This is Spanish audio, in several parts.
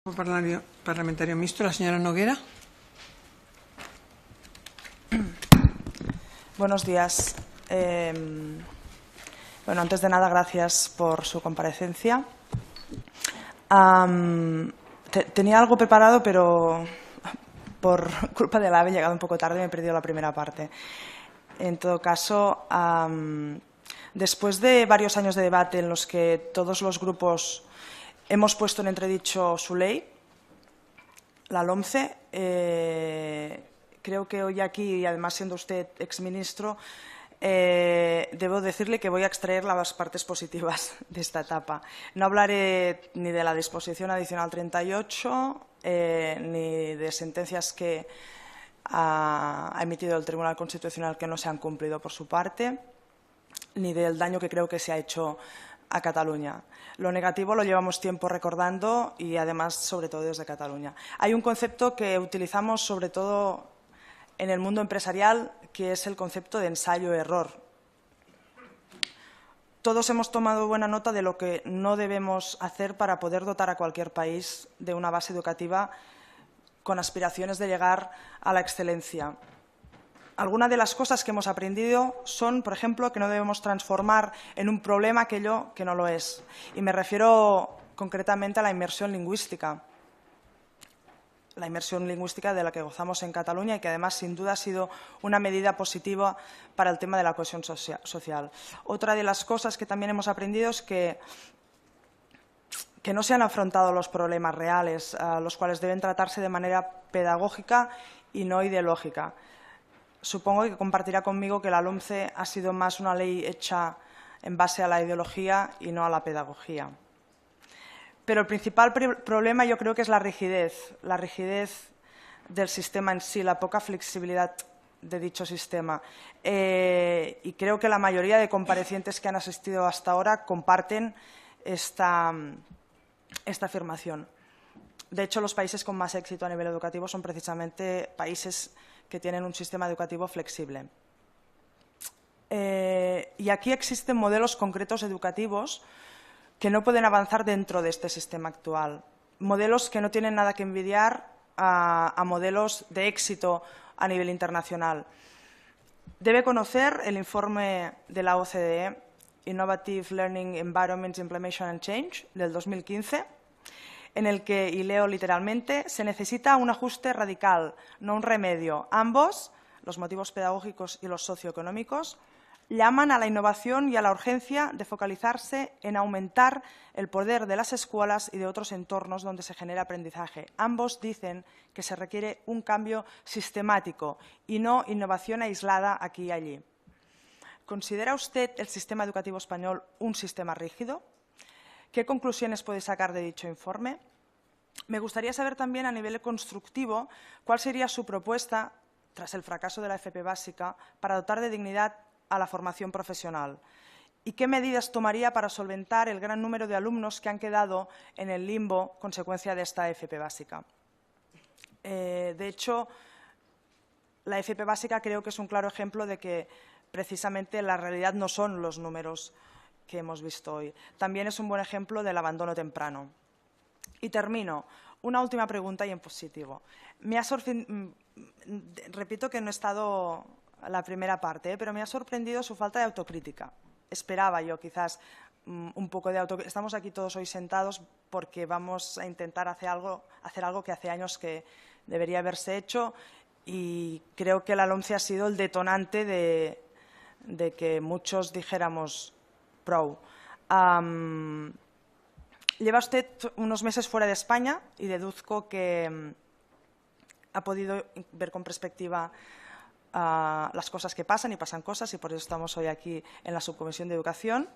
Parlamentario mixto, la señora Noguera. Buenos días. Bueno, antes de nada, gracias por su comparecencia. Tenía algo preparado, pero por culpa del AVE he llegado un poco tarde y me he perdido la primera parte. En todo caso, después de varios años de debate en los que todos los grupos hemos puesto en entredicho su ley, la LOMCE, creo que hoy aquí, y además siendo usted exministro, debo decirle que voy a extraer las partes positivas de esta etapa. No hablaré ni de la disposición adicional 38, ni de sentencias que ha emitido el Tribunal Constitucional que no se han cumplido por su parte, ni del daño que creo que se ha hecho a Cataluña. Lo negativo lo llevamos tiempo recordando y, además, sobre todo desde Cataluña. Hay un concepto que utilizamos sobre todo en el mundo empresarial, que es el concepto de ensayo-error. Todos hemos tomado buena nota de lo que no debemos hacer para poder dotar a cualquier país de una base educativa con aspiraciones de llegar a la excelencia. Algunas de las cosas que hemos aprendido son, por ejemplo, que no debemos transformar en un problema aquello que no lo es. Y me refiero concretamente a la inmersión lingüística. La inmersión lingüística de la que gozamos en Cataluña y que, además, sin duda ha sido una medida positiva para el tema de la cohesión social. Otra de las cosas que también hemos aprendido es que no se han afrontado los problemas reales, los cuales deben tratarse de manera pedagógica y no ideológica. Supongo que compartirá conmigo que la LOMCE ha sido más una ley hecha en base a la ideología y no a la pedagogía. Pero el principal problema yo creo que es la rigidez del sistema en sí, la poca flexibilidad de dicho sistema. Y creo que la mayoría de comparecientes que han asistido hasta ahora comparten esta afirmación. De hecho, los países con más éxito a nivel educativo son precisamente países que tienen un sistema educativo flexible. Y aquí existen modelos concretos educativos que no pueden avanzar dentro de este sistema actual. Modelos que no tienen nada que envidiar a modelos de éxito a nivel internacional. Debe conocer el informe de la OCDE, Innovative Learning Environments, Implementation and Change, del 2015, en el que, y leo literalmente, se necesita un ajuste radical, no un remedio. Ambos, los motivos pedagógicos y los socioeconómicos, llaman a la innovación y a la urgencia de focalizarse en aumentar el poder de las escuelas y de otros entornos donde se genera aprendizaje. Ambos dicen que se requiere un cambio sistemático y no innovación aislada aquí y allí. ¿Considera usted el sistema educativo español un sistema rígido? ¿Qué conclusiones puede sacar de dicho informe? Me gustaría saber también, a nivel constructivo, cuál sería su propuesta, tras el fracaso de la FP básica, para dotar de dignidad a la formación profesional. ¿Y qué medidas tomaría para solventar el gran número de alumnos que han quedado en el limbo consecuencia de esta FP básica? De hecho, la FP básica creo que es un claro ejemplo de que precisamente la realidad no son los números que hemos visto hoy. También es un buen ejemplo del abandono temprano. Y termino. Una última pregunta y en positivo. Repito que no he estado la primera parte, pero me ha sorprendido su falta de autocrítica. Esperaba yo quizás un poco de autocrítica. Estamos aquí todos hoy sentados porque vamos a intentar hacer algo que hace años que debería haberse hecho, y creo que la LOMCE ha sido el detonante de que muchos dijéramos prou. Lleva usted unos meses fuera de España y deduzco que ha podido ver con perspectiva las cosas que pasan, y pasan cosas, y por eso estamos hoy aquí en la Subcomisión de Educación.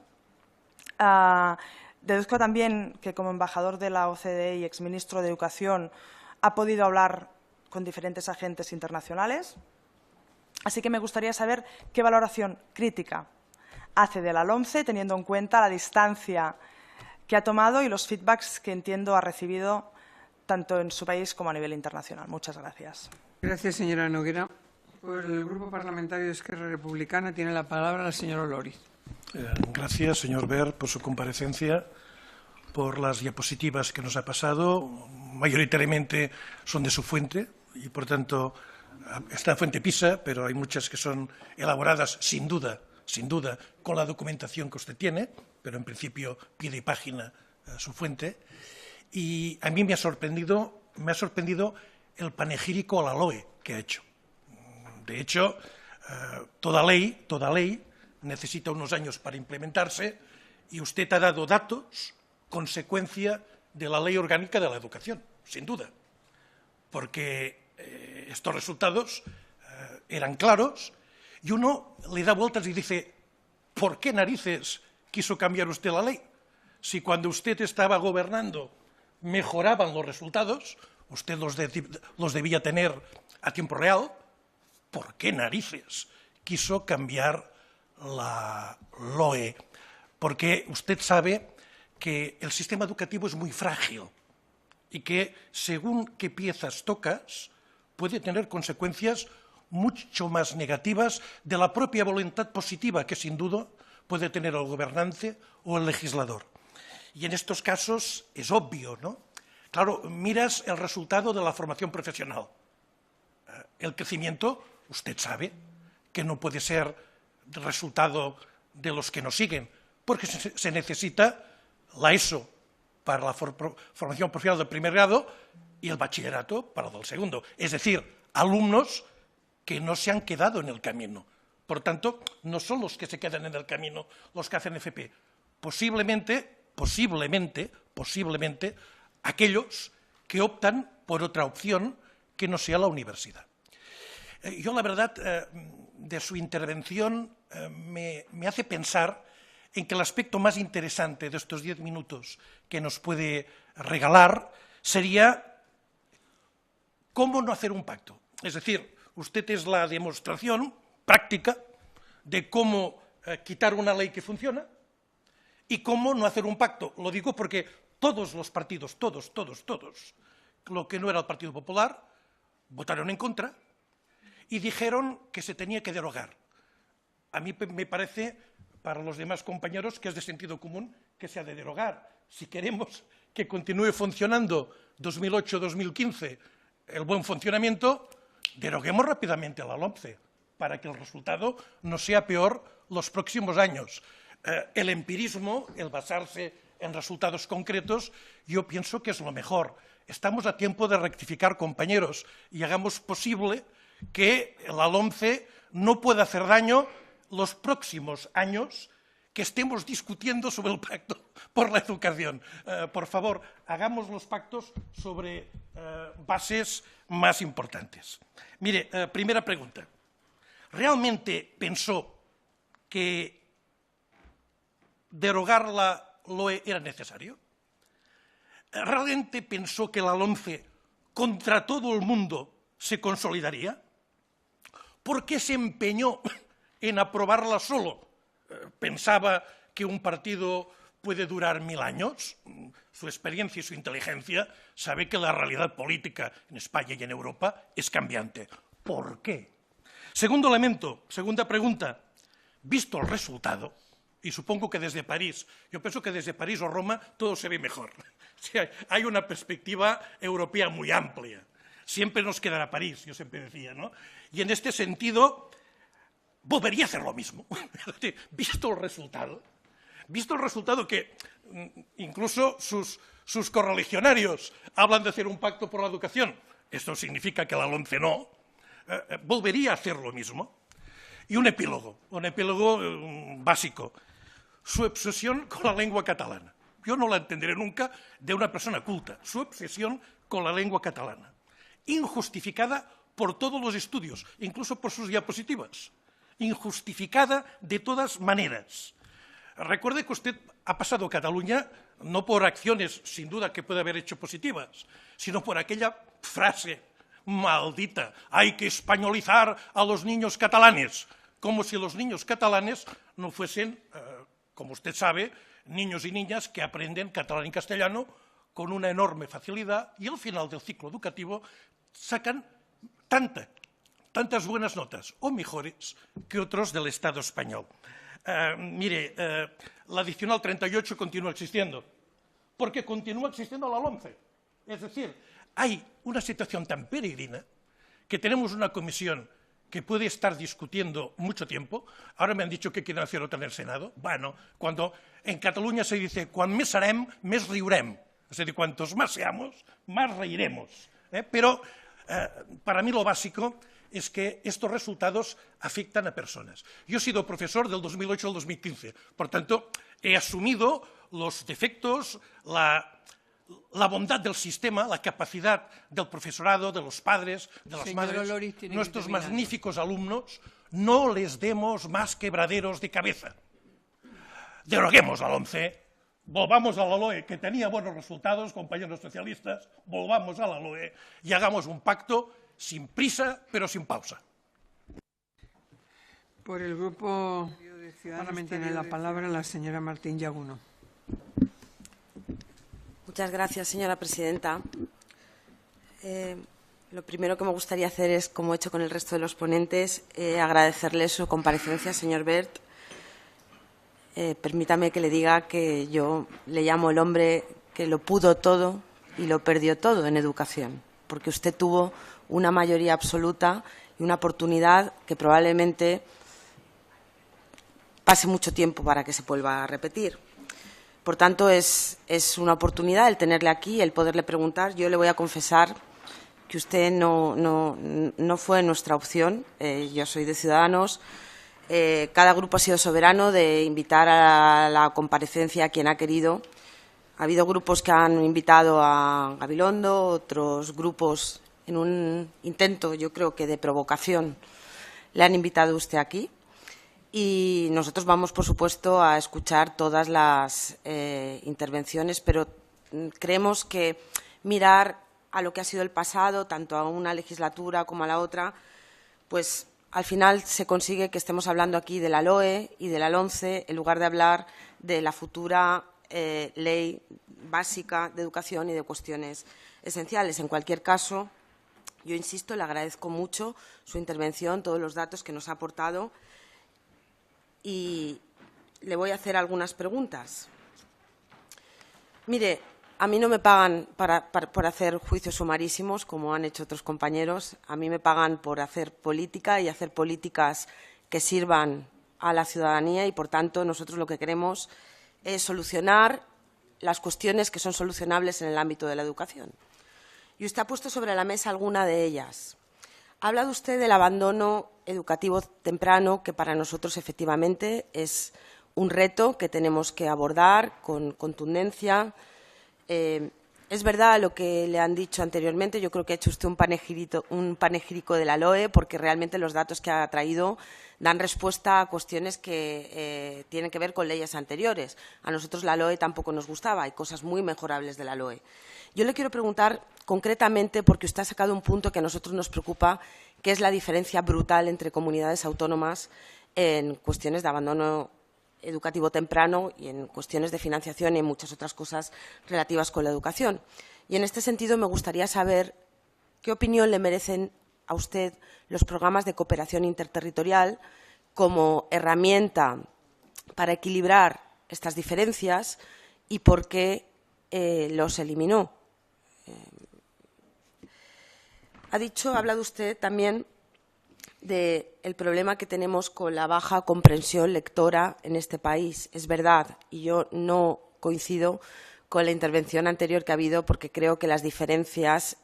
Deduzco también que, como embajador de la OCDE y exministro de Educación, ha podido hablar con diferentes agentes internacionales. Así que me gustaría saber qué valoración crítica hace de la LOMCE, teniendo en cuenta la distancia que ha tomado y los feedbacks que entiendo ha recibido tanto en su país como a nivel internacional. Muchas gracias. Gracias, señora Noguera. Por el Grupo Parlamentario de Esquerra Republicana tiene la palabra la señora Olori. Gracias, señor Wert, por su comparecencia. por las diapositivas que nos ha pasado. Mayoritariamente son de su fuente y, por tanto, está en fuente PISA, pero hay muchas que son elaboradas sin duda, con la documentación que usted tiene, pero en principio pie de página su fuente. Y a mí me ha sorprendido el panegírico a la LOE que ha hecho. De hecho, toda ley necesita unos años para implementarse y usted ha dado datos consecuencia de la Ley Orgánica de la Educación, sin duda, porque estos resultados eran claros y uno le da vueltas y dice, ¿por qué narices quiso cambiar usted la ley? Si cuando usted estaba gobernando mejoraban los resultados, usted los debía tener a tiempo real, ¿por qué narices quiso cambiar la LOE? Porque usted sabe que el sistema educativo es muy frágil y que según qué piezas tocas puede tener consecuencias mucho más negativas de la propia voluntad positiva que sin duda puede tener el gobernante o el legislador. Y en estos casos es obvio, ¿no? Claro, miras el resultado de la formación profesional. El crecimiento, usted sabe que no puede ser resultado de los que nos siguen, porque se necesita la ESO para la formación profesional del primer grado y el bachillerato para el del segundo. Es decir, alumnos que no se han quedado en el camino. Por tanto, no son los que se quedan en el camino los que hacen FP. Posiblemente, aquellos que optan por otra opción que no sea la universidad. Yo, la verdad, de su intervención me hace pensar en que el aspecto más interesante de estos 10 minutos que nos puede regalar sería cómo no hacer un pacto. Es decir, usted es la demostración práctica de cómo quitar una ley que funciona y cómo no hacer un pacto. Lo digo porque todos los partidos, todos, lo que no era el Partido Popular, votaron en contra y dijeron que se tenía que derogar. A mí me parece, para los demás compañeros, que es de sentido común que se ha de derogar. Si queremos que continúe funcionando 2008-2015 el buen funcionamiento, deroguemos rápidamente la LOMCE para que el resultado no sea peor los próximos años. El empirismo, el basarse en resultados concretos, yo pienso que es lo mejor. Estamos a tiempo de rectificar, compañeros, y hagamos posible que la LOMCE no pueda hacer daño los próximos años que estemos discutiendo sobre el pacto por la educación. Por favor, hagamos los pactos sobre bases más importantes. Mire, primera pregunta. ¿Realmente pensó que derogar la LOE era necesario? ¿Realmente pensó que la LOMCE contra todo el mundo se consolidaría? ¿Por qué se empeñó en aprobarla solo? ¿Pensaba que un partido puede durar 1000 años? Su experiencia y su inteligencia sabe que la realidad política en España y en Europa es cambiante. ¿Por qué? Segundo elemento, segunda pregunta. Visto el resultado, y supongo que desde París, yo pienso que desde París o Roma todo se ve mejor. Hay una perspectiva europea muy amplia. Siempre nos quedará París, yo siempre decía, ¿no? Y en este sentido, volvería a hacer lo mismo. Visto el resultado que incluso sus correligionarios hablan de hacer un pacto por la educación, esto significa que la LOMCE no, volvería a hacer lo mismo. Y un epílogo básico. Su obsesión con la lengua catalana. Yo no la entenderé nunca de una persona culta. Su obsesión con la lengua catalana. Injustificada por todos los estudios, incluso por sus diapositivas. Injustificada de todas maneras. Recuerde que usted ha pasado Cataluña no por acciones, sin duda, que puede haber hecho positivas, sino por aquella frase maldita, hay que españolizar a los niños catalanes, como si los niños catalanes no fuesen, como usted sabe, niños y niñas que aprenden catalán y castellano con una enorme facilidad y al final del ciclo educativo sacan tantas buenas notas o mejores que otros del Estado español. Mire, la adicional 38 continúa existiendo. porque continúa existiendo la LOMCE. Es decir, hay una situación tan peregrina que tenemos una comisión que puede estar discutiendo mucho tiempo. Ahora me han dicho que quieren hacer otra en el Senado. Bueno, cuando en Cataluña se dice «quan més serem, més riurem». Es decir, cuantos más seamos, más reiremos. Pero para mí lo básico es que estos resultados afectan a personas. Yo he sido profesor del 2008 al 2015, por tanto, he asumido los defectos, la bondad del sistema, la capacidad del profesorado, de los padres, de las madres. Nuestros magníficos alumnos, no les demos más quebraderos de cabeza. Deroguemos la LOMCE, volvamos a la LOE, que tenía buenos resultados, compañeros socialistas, volvamos a la LOE y hagamos un pacto sin prisa, pero sin pausa. Por el Grupo Parlamentario tiene la palabra la señora Martín Yaguno. Muchas gracias, señora presidenta. Lo primero que me gustaría hacer es, como he hecho con el resto de los ponentes, agradecerle su comparecencia, señor Wert. Permítame que le diga que yo le llamo el hombre que lo pudo todo y lo perdió todo en educación, porque usted tuvo una mayoría absoluta y una oportunidad que probablemente pase mucho tiempo para que se vuelva a repetir. Por tanto, es una oportunidad el tenerle aquí, el poderle preguntar. Yo le voy a confesar que usted no fue nuestra opción. Yo soy de Ciudadanos. Cada grupo ha sido soberano de invitar a la comparecencia a quien ha querido. Ha habido grupos que han invitado a Gabilondo, otros grupos en un intento, yo creo que de provocación, le han invitado a usted aquí. Y nosotros vamos, por supuesto, a escuchar todas las intervenciones, pero creemos que mirar a lo que ha sido el pasado, tanto a una legislatura como a la otra, pues al final se consigue que estemos hablando aquí de la LOE y de la LOMCE en lugar de hablar de la futura ley básica de educación y de cuestiones esenciales. En cualquier caso, yo insisto, le agradezco mucho su intervención, todos los datos que nos ha aportado. Y le voy a hacer algunas preguntas. Mire, a mí no me pagan por hacer juicios sumarísimos, como han hecho otros compañeros. A mí me pagan por hacer política y hacer políticas que sirvan a la ciudadanía y, por tanto, nosotros lo que queremos es solucionar las cuestiones que son solucionables en el ámbito de la educación. Y usted ha puesto sobre la mesa alguna de ellas. Ha hablado usted del abandono educativo temprano, que para nosotros efectivamente es un reto que tenemos que abordar con contundencia. Es verdad lo que le han dicho anteriormente. Yo creo que ha hecho usted un panegírico de la LOE, porque realmente los datos que ha traído dan respuesta a cuestiones que tienen que ver con leyes anteriores. A nosotros la LOE tampoco nos gustaba, hay cosas muy mejorables de la LOE. Yo le quiero preguntar concretamente, porque usted ha sacado un punto que a nosotros nos preocupa, que es la diferencia brutal entre comunidades autónomas en cuestiones de abandono educativo temprano y en cuestiones de financiación y en muchas otras cosas relativas con la educación. Y en este sentido me gustaría saber qué opinión le merecen a usted los programas de cooperación interterritorial como herramienta para equilibrar estas diferencias y por qué los eliminó. Ha hablado usted también del problema que tenemos con la baja comprensión lectora en este país. Es verdad, y yo no coincido con la intervención anterior que ha habido, porque creo que las diferencias,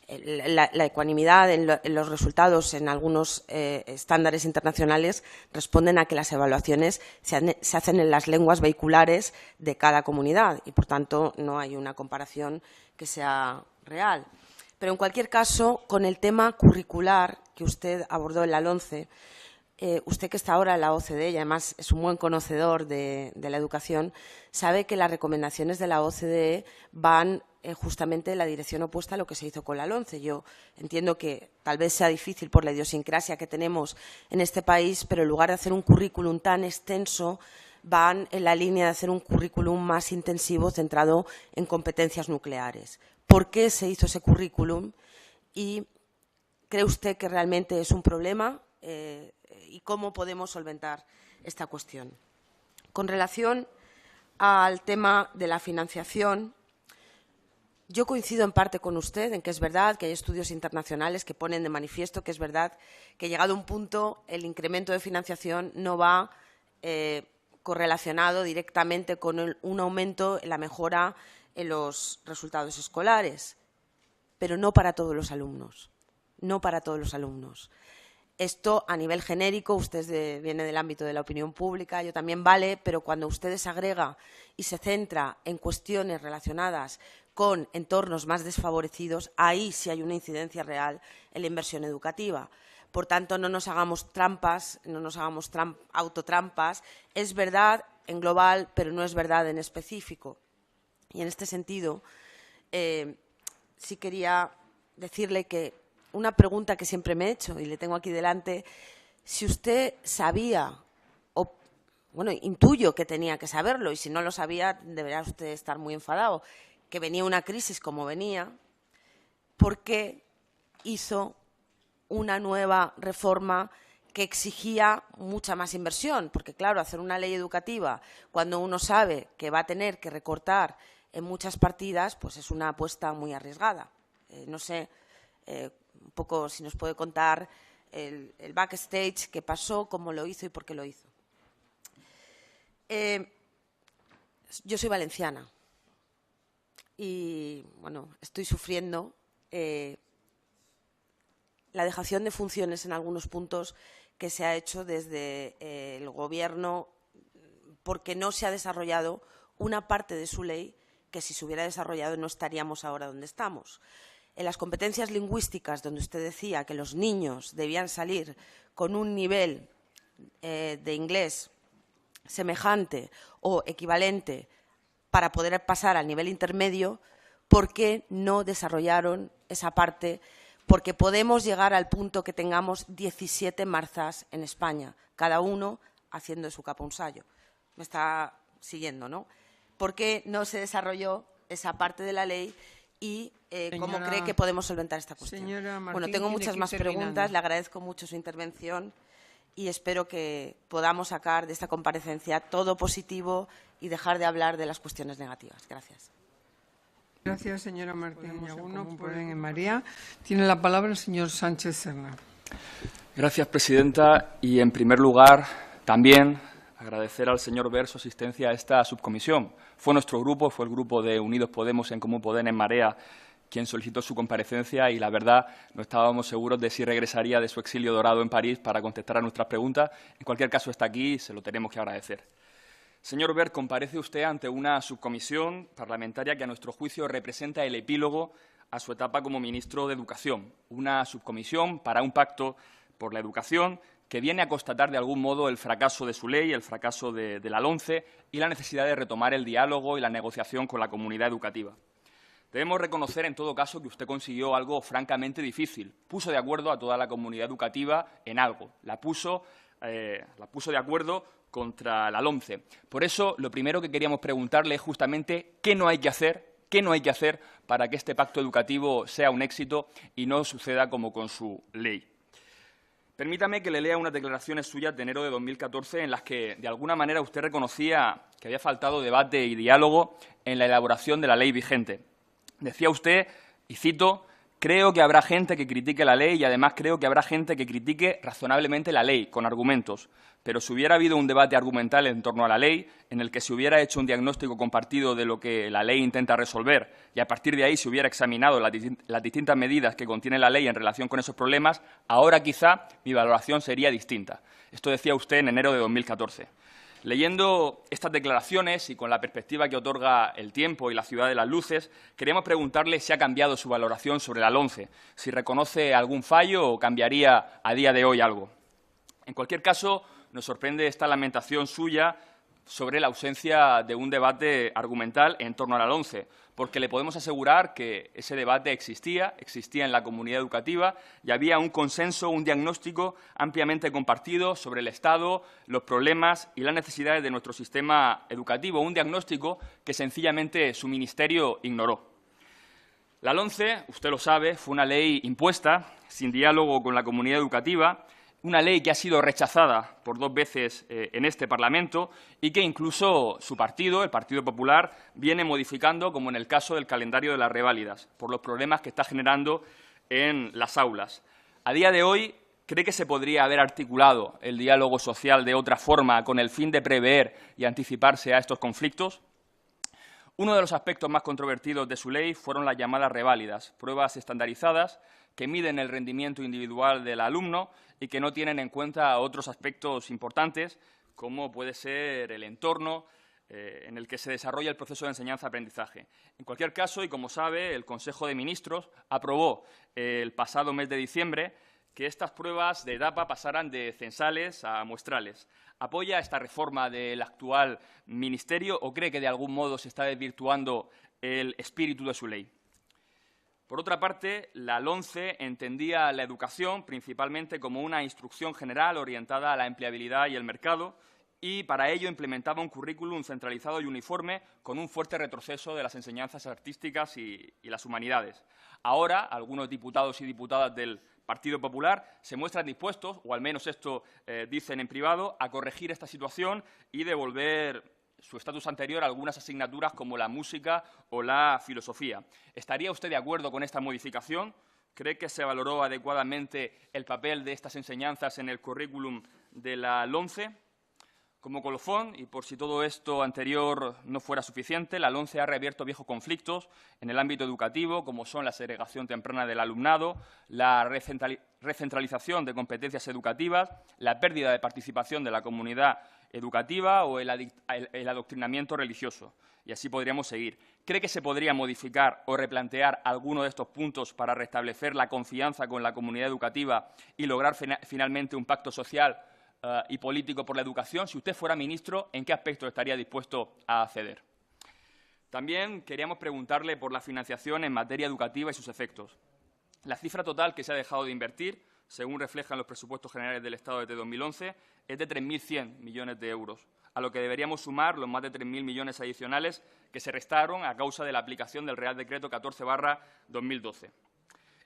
la ecuanimidad en los resultados en algunos estándares internacionales responden a que las evaluaciones se hacen en las lenguas vehiculares de cada comunidad y, por tanto, no hay una comparación que sea real. Pero, en cualquier caso, con el tema curricular que usted abordó en la LOMCE, usted que está ahora en la OCDE y además es un buen conocedor de la educación, sabe que las recomendaciones de la OCDE van justamente en la dirección opuesta a lo que se hizo con la LOMCE. Yo entiendo que tal vez sea difícil por la idiosincrasia que tenemos en este país, pero en lugar de hacer un currículum tan extenso, van en la línea de hacer un currículum más intensivo centrado en competencias nucleares. ¿Por qué se hizo ese currículum? ¿Y cree usted que realmente es un problema? ¿Y cómo podemos solventar esta cuestión? Con relación al tema de la financiación, yo coincido en parte con usted en que es verdad que hay estudios internacionales que ponen de manifiesto que es verdad que llegado a un punto el incremento de financiación no va correlacionado directamente con un aumento en la mejora en los resultados escolares, pero no para todos los alumnos, no para todos los alumnos. Esto a nivel genérico, usted viene del ámbito de la opinión pública, yo también vale, pero cuando usted desagrega y se centra en cuestiones relacionadas con entornos más desfavorecidos, ahí sí hay una incidencia real en la inversión educativa. Por tanto, no nos hagamos trampas, no nos hagamos autotrampas. Es verdad en global, pero no es verdad en específico. Y en este sentido, sí quería decirle que una pregunta que siempre me he hecho, y le tengo aquí delante, si usted sabía, o bueno, intuyo que tenía que saberlo, y si no lo sabía, debería usted estar muy enfadado, que venía una crisis como venía, ¿por qué hizo una nueva reforma que exigía mucha más inversión? Porque, claro, hacer una ley educativa cuando uno sabe que va a tener que recortar en muchas partidas, pues es una apuesta muy arriesgada. No sé, un poco si nos puede contar el backstage, qué pasó, cómo lo hizo y por qué lo hizo. Yo soy valenciana y, bueno, estoy sufriendo la dejación de funciones en algunos puntos que se ha hecho desde el Gobierno porque no se ha desarrollado una parte de su ley que si se hubiera desarrollado no estaríamos ahora donde estamos. En las competencias lingüísticas, donde usted decía que los niños debían salir con un nivel de inglés semejante o equivalente para poder pasar al nivel intermedio, ¿por qué no desarrollaron esa parte? Porque podemos llegar al punto que tengamos 17 marzas en España, cada uno haciendo de su capa un sayo. Me está siguiendo, ¿no? ¿Por qué no se desarrolló esa parte de la ley y cómo cree que podemos solventar esta cuestión? Señora Martín, bueno, tengo muchas más preguntas, terminando. le agradezco mucho su intervención y espero que podamos sacar de esta comparecencia todo positivo y dejar de hablar de las cuestiones negativas. Gracias. Gracias, señora Martín Yaguno. Pueden en María. Tiene la palabra el señor Sánchez Serna. Gracias, presidenta. Y, en primer lugar, también agradecer al señor Wert su asistencia a esta subcomisión. Fue nuestro grupo, fue el grupo de Unidos Podemos, En Comú Podem, En Marea, quien solicitó su comparecencia y, la verdad, no estábamos seguros de si regresaría de su exilio dorado en París para contestar a nuestras preguntas. En cualquier caso, está aquí y se lo tenemos que agradecer. Señor Wert, comparece usted ante una subcomisión parlamentaria que, a nuestro juicio, representa el epílogo a su etapa como ministro de Educación. Una subcomisión para un pacto por la educación que viene a constatar de algún modo el fracaso de su ley, el fracaso de la LOMCE y la necesidad de retomar el diálogo y la negociación con la comunidad educativa. Debemos reconocer, en todo caso, que usted consiguió algo francamente difícil. Puso de acuerdo a toda la comunidad educativa en algo. La puso de acuerdo contra la LOMCE. Por eso, lo primero que queríamos preguntarle es justamente qué no hay que hacer para que este pacto educativo sea un éxito y no suceda como con su ley. Permítame que le lea unas declaraciones suyas de enero de 2014 en las que, de alguna manera, usted reconocía que había faltado debate y diálogo en la elaboración de la ley vigente. Decía usted, y cito, «Creo que habrá gente que critique la ley y, además, creo que habrá gente que critique razonablemente la ley, con argumentos. Pero si hubiera habido un debate argumental en torno a la ley, en el que se hubiera hecho un diagnóstico compartido de lo que la ley intenta resolver y, a partir de ahí, se hubiera examinado las distintas medidas que contiene la ley en relación con esos problemas, ahora quizá mi valoración sería distinta». Esto decía usted en enero de 2014. Leyendo estas declaraciones y con la perspectiva que otorga el tiempo y la ciudad de las luces, queríamos preguntarle si ha cambiado su valoración sobre la LOMCE, si reconoce algún fallo o cambiaría a día de hoy algo. En cualquier caso, nos sorprende esta lamentación suya sobre la ausencia de un debate argumental en torno a la LOMCE, porque le podemos asegurar que ese debate existía en la comunidad educativa y había un consenso, un diagnóstico ampliamente compartido sobre el Estado, los problemas y las necesidades de nuestro sistema educativo, un diagnóstico que sencillamente su ministerio ignoró. La LOMCE, usted lo sabe, fue una ley impuesta, sin diálogo con la comunidad educativa, una ley que ha sido rechazada por 2 veces en este Parlamento y que incluso su partido, el Partido Popular, viene modificando, como en el caso del calendario de las reválidas, por los problemas que está generando en las aulas. A día de hoy, ¿cree que se podría haber articulado el diálogo social de otra forma con el fin de prever y anticiparse a estos conflictos? Uno de los aspectos más controvertidos de su ley fueron las llamadas reválidas, pruebas estandarizadas que miden el rendimiento individual del alumno y que no tienen en cuenta otros aspectos importantes, como puede ser el entorno en el que se desarrolla el proceso de enseñanza-aprendizaje. En cualquier caso, y como sabe, el Consejo de Ministros aprobó el pasado mes de diciembre que estas pruebas de etapa pasaran de censales a muestrales. ¿Apoya esta reforma del actual Ministerio o cree que de algún modo se está desvirtuando el espíritu de su ley? Por otra parte, la LOMCE entendía la educación principalmente como una instrucción general orientada a la empleabilidad y el mercado y para ello implementaba un currículum centralizado y uniforme con un fuerte retroceso de las enseñanzas artísticas y las humanidades. Ahora, algunos diputados y diputadas del Partido Popular se muestran dispuestos, o al menos esto dicen en privado, a corregir esta situación y devolver su estatus anterior a algunas asignaturas como la música o la filosofía. ¿Estaría usted de acuerdo con esta modificación? ¿Cree que se valoró adecuadamente el papel de estas enseñanzas en el currículum de la LOMCE? Como colofón, y por si todo esto anterior no fuera suficiente, la LOMCE ha reabierto viejos conflictos en el ámbito educativo, como son la segregación temprana del alumnado, la recentralización de competencias educativas, la pérdida de participación de la comunidad educativa o el adoctrinamiento religioso. Y así podríamos seguir. ¿Cree que se podría modificar o replantear alguno de estos puntos para restablecer la confianza con la comunidad educativa y lograr finalmente un pacto social y político por la educación? Si usted fuera ministro, ¿en qué aspectos estaría dispuesto a ceder? También queríamos preguntarle por la financiación en materia educativa y sus efectos. La cifra total que se ha dejado de invertir, según reflejan los presupuestos generales del Estado desde 2011, es de 3.100 millones de euros, a lo que deberíamos sumar los más de 3.000 millones adicionales que se restaron a causa de la aplicación del Real Decreto 14/2012.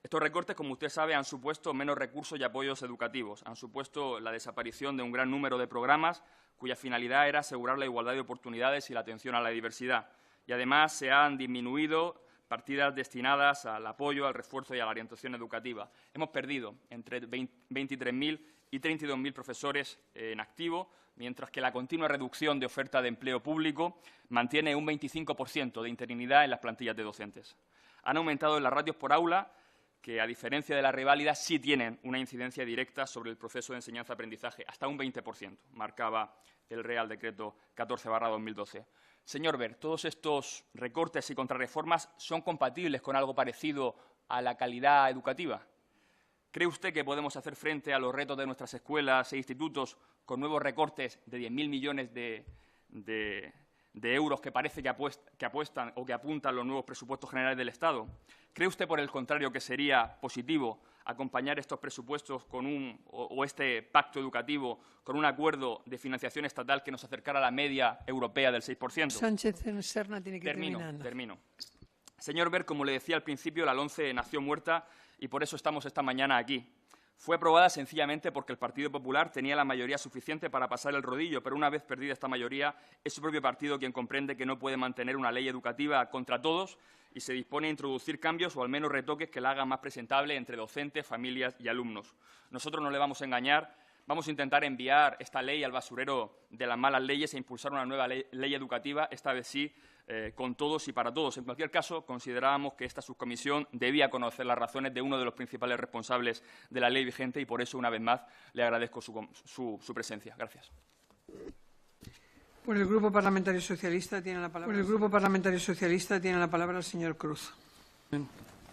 Estos recortes, como usted sabe, han supuesto menos recursos y apoyos educativos, han supuesto la desaparición de un gran número de programas cuya finalidad era asegurar la igualdad de oportunidades y la atención a la diversidad. Y además se han disminuido partidas destinadas al apoyo, al refuerzo y a la orientación educativa. Hemos perdido entre 23.000 y 32.000 profesores en activo, mientras que la continua reducción de oferta de empleo público mantiene un 25% de interinidad en las plantillas de docentes. Han aumentado las ratios por aula, que, a diferencia de las reválidas, sí tienen una incidencia directa sobre el proceso de enseñanza-aprendizaje. Hasta un 20% marcaba el Real Decreto 14/2012. Señor Wert, ¿todos estos recortes y contrarreformas son compatibles con algo parecido a la calidad educativa? ¿Cree usted que podemos hacer frente a los retos de nuestras escuelas e institutos con nuevos recortes de 10.000 millones de euros que parece que apuestan o que apuntan los nuevos presupuestos generales del Estado? ¿Cree usted, por el contrario, que sería positivo acompañar estos presupuestos o este pacto educativo con un acuerdo de financiación estatal que nos acercara a la media europea del 6%? Sánchez Serna tiene que terminar. Termino. Señor Wert, como le decía al principio, la LOMCE nació muerta y por eso estamos esta mañana aquí. Fue aprobada sencillamente porque el Partido Popular tenía la mayoría suficiente para pasar el rodillo, pero una vez perdida esta mayoría, es su propio partido quien comprende que no puede mantener una ley educativa contra todos y se dispone a introducir cambios o al menos retoques que la hagan más presentable entre docentes, familias y alumnos. Nosotros no le vamos a engañar, vamos a intentar enviar esta ley al basurero de las malas leyes e impulsar una nueva ley educativa, esta vez sí, con todos y para todos. En cualquier caso, considerábamos que esta subcomisión debía conocer las razones de uno de los principales responsables de la ley vigente y por eso, una vez más, le agradezco su presencia. Gracias. Por el Grupo Parlamentario Socialista tiene la palabra. El señor Cruz.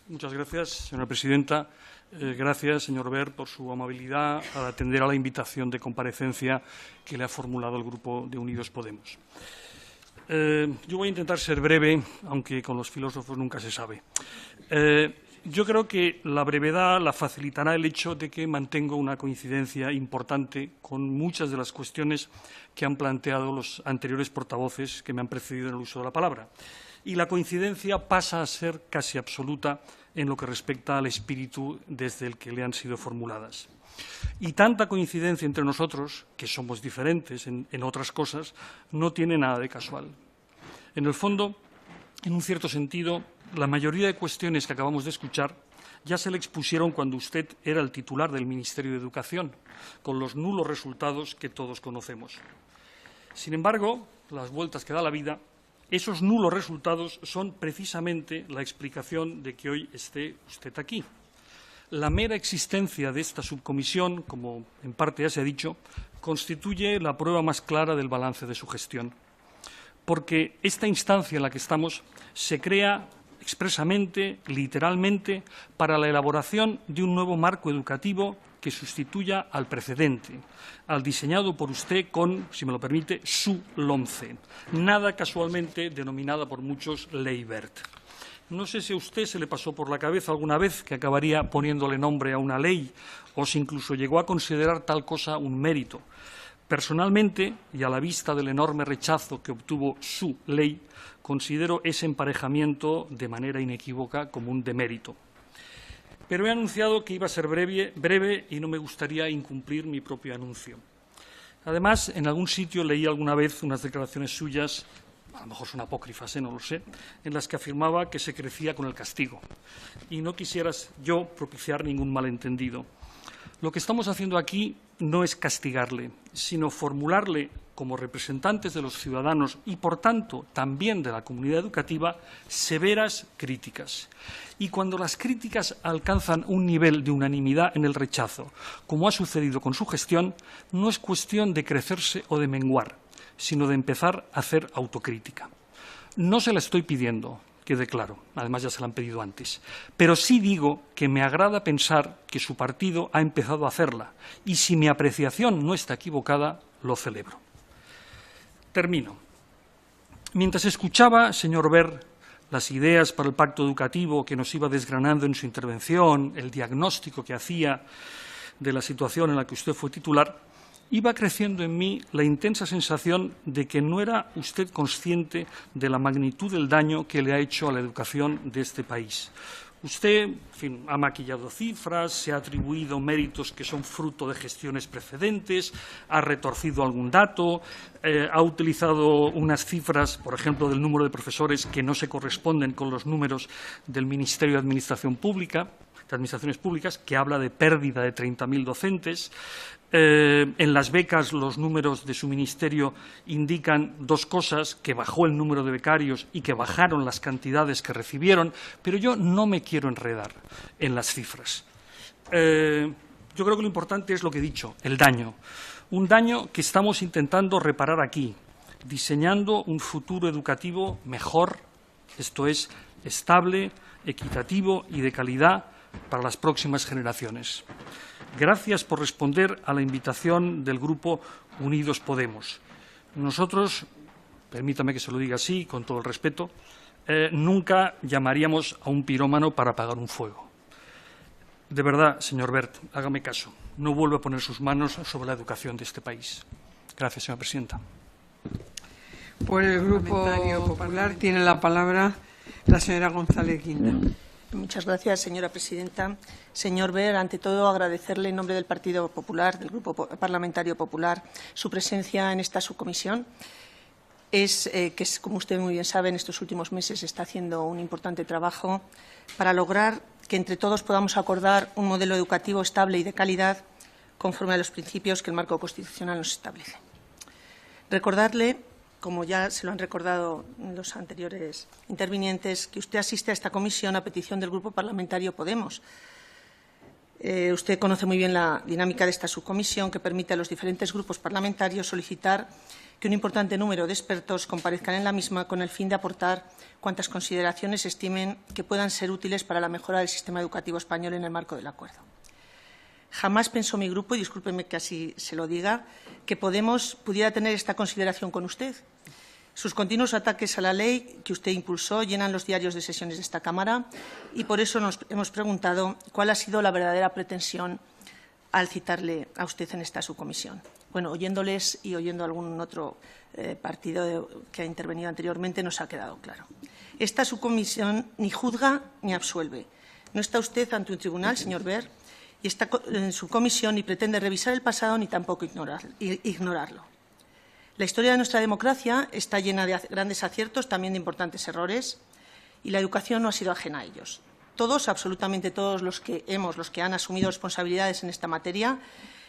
Muchas gracias, señora presidenta. Gracias, señor Wert, por su amabilidad al atender a la invitación de comparecencia que le ha formulado el Grupo de Unidos Podemos. Yo voy a intentar ser breve, aunque con los filósofos nunca se sabe. Yo creo que la brevedad la facilitará el hecho de que mantengo una coincidencia importante con muchas de las cuestiones que han planteado los anteriores portavoces que me han precedido en el uso de la palabra. Y la coincidencia pasa a ser casi absoluta en lo que respecta al espíritu desde el que le han sido formuladas. Y tanta coincidencia entre nosotros, que somos diferentes en otras cosas, no tiene nada de casual. En el fondo, en un cierto sentido, la mayoría de cuestiones que acabamos de escuchar ya se le expusieron cuando usted era el titular del Ministerio de Educación, con los nulos resultados que todos conocemos. Sin embargo, las vueltas que da la vida, esos nulos resultados son precisamente la explicación de que hoy esté usted aquí. La mera existencia de esta subcomisión, como en parte ya se ha dicho, constituye la prueba más clara del balance de su gestión, porque esta instancia en la que estamos se crea expresamente, literalmente, para la elaboración de un nuevo marco educativo que sustituya al precedente, al diseñado por usted con, si me lo permite, su LOMCE, nada casualmente denominada por muchos Ley Wert. No sé si a usted se le pasó por la cabeza alguna vez que acabaría poniéndole nombre a una ley o si incluso llegó a considerar tal cosa un mérito. Personalmente, y a la vista del enorme rechazo que obtuvo su ley, considero ese emparejamiento de manera inequívoca como un demérito. Pero he anunciado que iba a ser breve y no me gustaría incumplir mi propio anuncio. Además, en algún sitio leí alguna vez unas declaraciones suyas, a lo mejor son apócrifas, no lo sé, en las que afirmaba que se crecía con el castigo. Y no quisiera yo propiciar ningún malentendido. Lo que estamos haciendo aquí no es castigarle, sino formularle como representantes de los ciudadanos y, por tanto, también de la comunidad educativa, severas críticas. Y cuando las críticas alcanzan un nivel de unanimidad en el rechazo, como ha sucedido con su gestión, no es cuestión de crecerse o de menguar, sino de empezar a hacer autocrítica. No se la estoy pidiendo, quede claro, además ya se la han pedido antes, pero sí digo que me agrada pensar que su partido ha empezado a hacerla y si mi apreciación no está equivocada, lo celebro. Termino. Mientras escuchaba, señor Wert, las ideas para el pacto educativo que nos iba desgranando en su intervención, el diagnóstico que hacía de la situación en la que usted fue titular, iba creciendo en mí la intensa sensación de que no era usted consciente de la magnitud del daño que le ha hecho a la educación de este país. Usted, en fin, ha maquillado cifras, se ha atribuido méritos que son fruto de gestiones precedentes, ha retorcido algún dato, ha utilizado unas cifras, por ejemplo, del número de profesores que no se corresponden con los números del Ministerio de Administraciones Públicas, que habla de pérdida de 30.000 docentes. En las becas los números de su ministerio indican dos cosas, que bajó el número de becarios y que bajaron las cantidades que recibieron, pero yo no me quiero enredar en las cifras. Yo creo que lo importante es lo que he dicho, el daño. Un daño que estamos intentando reparar aquí, diseñando un futuro educativo mejor, esto es, estable, equitativo y de calidad para las próximas generaciones. Gracias por responder a la invitación del Grupo Unidos Podemos. Nosotros, permítame que se lo diga así, con todo el respeto, nunca llamaríamos a un pirómano para apagar un fuego. De verdad, señor Wert, hágame caso. No vuelva a poner sus manos sobre la educación de este país. Gracias, señora presidenta. Por el Grupo Popular tiene la palabra la señora González Guinda. Muchas gracias, señora presidenta. Señor Wert, ante todo agradecerle en nombre del Partido Popular, del Grupo Parlamentario Popular, su presencia en esta subcomisión. Como usted muy bien sabe, en estos últimos meses está haciendo un importante trabajo para lograr que entre todos podamos acordar un modelo educativo estable y de calidad conforme a los principios que el marco constitucional nos establece. Recordarle, como ya se lo han recordado los anteriores intervinientes, que usted asiste a esta comisión a petición del Grupo Parlamentario Podemos. Usted conoce muy bien la dinámica de esta subcomisión, que permite a los diferentes grupos parlamentarios solicitar que un importante número de expertos comparezcan en la misma con el fin de aportar cuantas consideraciones estimen que puedan ser útiles para la mejora del sistema educativo español en el marco del acuerdo. Jamás pensó mi grupo, y discúlpeme que así se lo diga, que Podemos pudiera tener esta consideración con usted. Sus continuos ataques a la ley que usted impulsó llenan los diarios de sesiones de esta Cámara y por eso nos hemos preguntado cuál ha sido la verdadera pretensión al citarle a usted en esta subcomisión. Bueno, oyéndoles y oyendo algún otro partido que ha intervenido anteriormente, nos ha quedado claro. Esta subcomisión ni juzga ni absuelve, No está usted ante un tribunal, señor Wert, y está en su comisión ni pretende revisar el pasado ni tampoco ignorarlo. La historia de nuestra democracia está llena de grandes aciertos, también de importantes errores, y la educación no ha sido ajena a ellos. Todos, absolutamente todos los que han asumido responsabilidades en esta materia,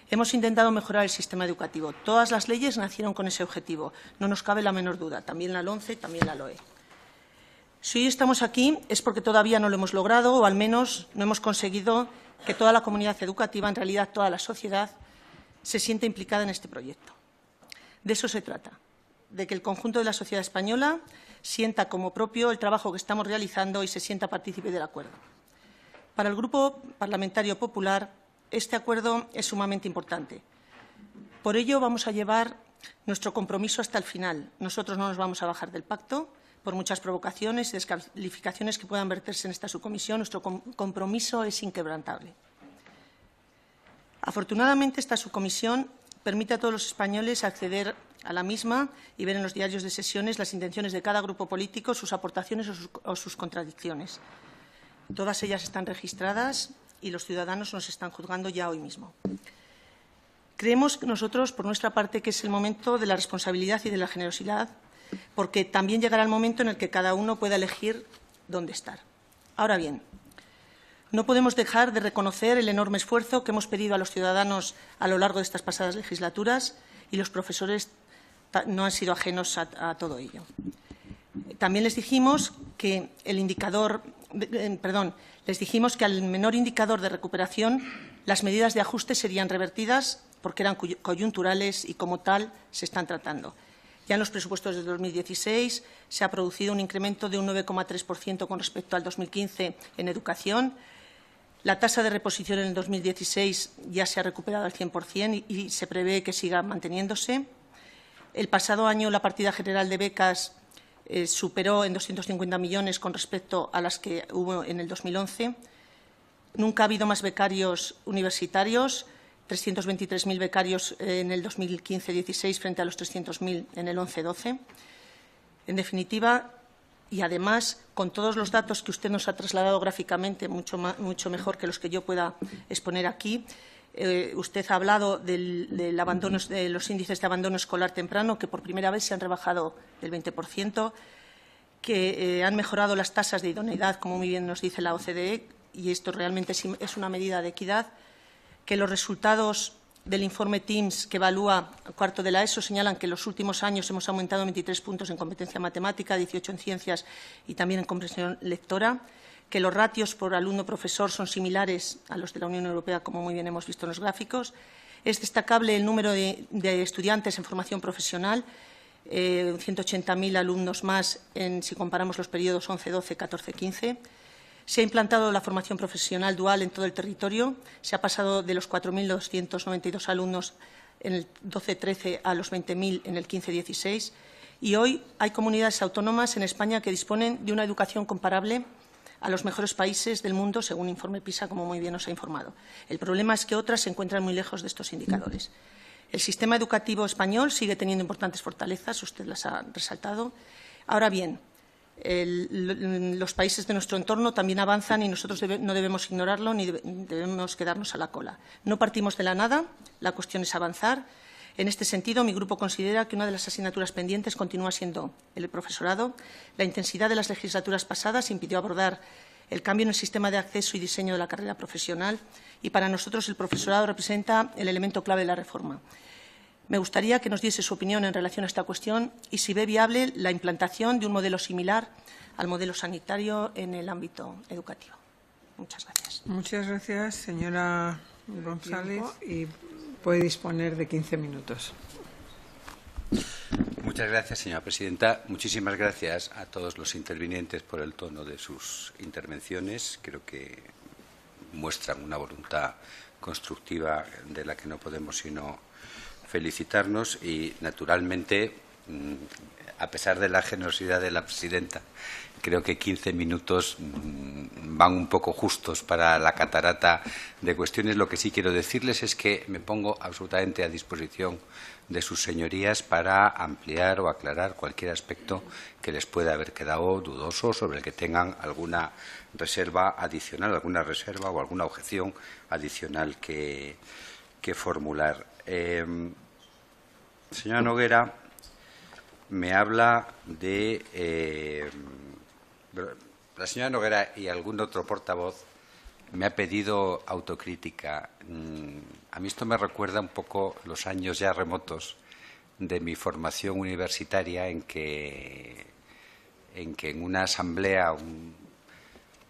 hemos intentado mejorar el sistema educativo. Todas las leyes nacieron con ese objetivo, no nos cabe la menor duda, también la LOMCE, también la LOE. Si hoy estamos aquí es porque todavía no lo hemos logrado, o al menos no hemos conseguido que toda la comunidad educativa, en realidad toda la sociedad, se sienta implicada en este proyecto. De eso se trata, de que el conjunto de la sociedad española sienta como propio el trabajo que estamos realizando y se sienta partícipe del acuerdo. Para el Grupo Parlamentario Popular, este acuerdo es sumamente importante. Por ello, vamos a llevar nuestro compromiso hasta el final. Nosotros no nos vamos a bajar del pacto por muchas provocaciones y descalificaciones que puedan verterse en esta subcomisión. Nuestro compromiso es inquebrantable. Afortunadamente, esta subcomisión permite a todos los españoles acceder a la misma y ver en los diarios de sesiones las intenciones de cada grupo político, sus aportaciones o sus contradicciones. Todas ellas están registradas y los ciudadanos nos están juzgando ya hoy mismo. Creemos nosotros, por nuestra parte, que es el momento de la responsabilidad y de la generosidad, porque también llegará el momento en el que cada uno pueda elegir dónde estar. Ahora bien, no podemos dejar de reconocer el enorme esfuerzo que hemos pedido a los ciudadanos a lo largo de estas pasadas legislaturas y los profesores no han sido ajenos a todo ello. También les dijimos que les dijimos que al menor indicador de recuperación las medidas de ajuste serían revertidas porque eran coyunturales y como tal se están tratando. Ya en los presupuestos de 2016 se ha producido un incremento de un 9,3% con respecto al 2015 en educación. La tasa de reposición en el 2016 ya se ha recuperado al 100% y se prevé que siga manteniéndose. El pasado año la partida general de becas superó en 250 millones con respecto a las que hubo en el 2011. Nunca ha habido más becarios universitarios, 323.000 becarios en el 2015-16 frente a los 300.000 en el 11-12. En definitiva, y además, con todos los datos que usted nos ha trasladado gráficamente, mucho mejor que los que yo pueda exponer aquí, usted ha hablado del abandono, de los índices de abandono escolar temprano, que por primera vez se han rebajado del 20%, que han mejorado las tasas de idoneidad, como muy bien nos dice la OCDE, y esto realmente es una medida de equidad, que los resultados del informe TIMSS que evalúa cuarto de la ESO señalan que en los últimos años hemos aumentado 23 puntos en competencia matemática, 18 en ciencias y también en comprensión lectora, que los ratios por alumno-profesor son similares a los de la Unión Europea, como muy bien hemos visto en los gráficos. Es destacable el número de estudiantes en formación profesional, 180.000 alumnos más si comparamos los periodos 11-12, 14-15. Se ha implantado la formación profesional dual en todo el territorio. Se ha pasado de los 4.292 alumnos en el 12-13 a los 20.000 en el 15-16. Y hoy hay comunidades autónomas en España que disponen de una educación comparable a los mejores países del mundo, según informe PISA, como muy bien nos ha informado. El problema es que otras se encuentran muy lejos de estos indicadores. El sistema educativo español sigue teniendo importantes fortalezas, usted las ha resaltado. Ahora bien, los países de nuestro entorno también avanzan y nosotros no debemos ignorarlo ni debemos quedarnos a la cola. No partimos de la nada, la cuestión es avanzar. En este sentido, mi grupo considera que una de las asignaturas pendientes continúa siendo el profesorado. La intensidad de las legislaturas pasadas impidió abordar el cambio en el sistema de acceso y diseño de la carrera profesional y para nosotros el profesorado representa el elemento clave de la reforma. Me gustaría que nos diese su opinión en relación a esta cuestión y si ve viable la implantación de un modelo similar al modelo sanitario en el ámbito educativo. Muchas gracias. Muchas gracias, señora González. Y puede disponer de 15 minutos. Muchas gracias, señora presidenta. Muchísimas gracias a todos los intervinientes por el tono de sus intervenciones. Creo que muestran una voluntad constructiva de la que no podemos sino felicitarnos y, naturalmente, a pesar de la generosidad de la presidenta creo que 15 minutos van un poco justos para la catarata de cuestiones. Lo que sí quiero decirles es que me pongo absolutamente a disposición de sus señorías para ampliar o aclarar cualquier aspecto que les pueda haber quedado dudoso, sobre el que tengan alguna reserva adicional, alguna reserva o alguna objeción adicional que formular. Señora Noguera me habla de... la señora Noguera y algún otro portavoz me ha pedido autocrítica. A mí esto me recuerda un poco los años ya remotos de mi formación universitaria, en que en una asamblea un